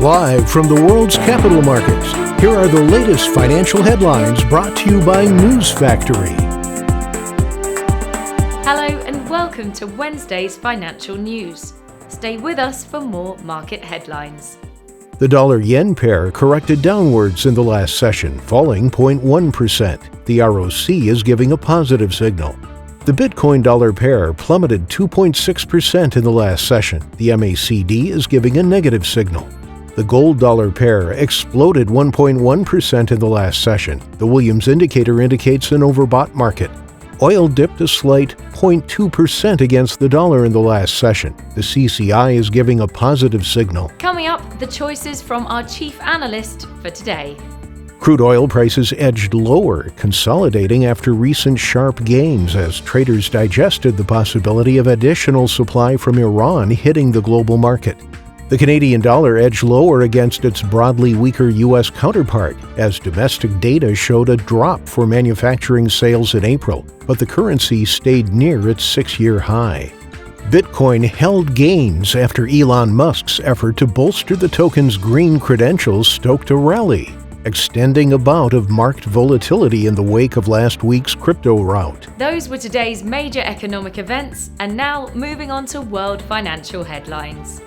Live from the world's capital markets, here are the latest financial headlines brought to you by News Factory. Hello and welcome to Wednesday's financial news. Stay with us for more market headlines. The dollar-yen pair corrected downwards in the last session, falling 0.1%. The ROC is giving a positive signal. The Bitcoin-dollar pair plummeted 2.6% in the last session. The MACD is giving a negative signal. The gold-dollar pair exploded 1.1% in the last session. The Williams indicator indicates an overbought market. Oil dipped a slight 0.2% against the dollar in the last session. The CCI is giving a positive signal. Coming up, the choices from our chief analyst for today. Crude oil prices edged lower, consolidating after recent sharp gains as traders digested the possibility of additional supply from Iran hitting the global market. The Canadian dollar edged lower against its broadly weaker U.S. counterpart, as domestic data showed a drop for manufacturing sales in April, but the currency stayed near its 6-year high. Bitcoin held gains after Elon Musk's effort to bolster the token's green credentials stoked a rally, extending a bout of marked volatility in the wake of last week's crypto rout. Those were today's major economic events, and now moving on to world financial headlines.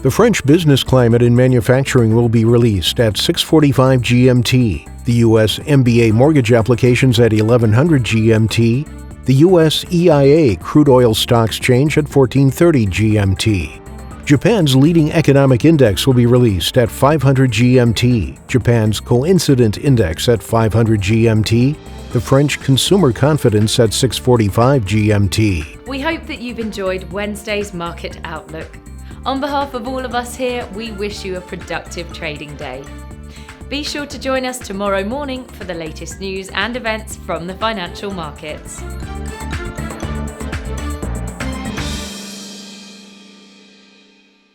The French business climate in manufacturing will be released at 6:45 GMT, the U.S. MBA mortgage applications at 1100 GMT, the U.S. EIA crude oil stocks change at 1430 GMT. Japan's leading economic index will be released at 500 GMT, Japan's coincident index at 500 GMT, the French consumer confidence at 6:45 GMT. We hope that you've enjoyed Wednesday's market outlook. On behalf of all of us here, we wish you a productive trading day. Be sure to join us tomorrow morning for the latest news and events from the financial markets.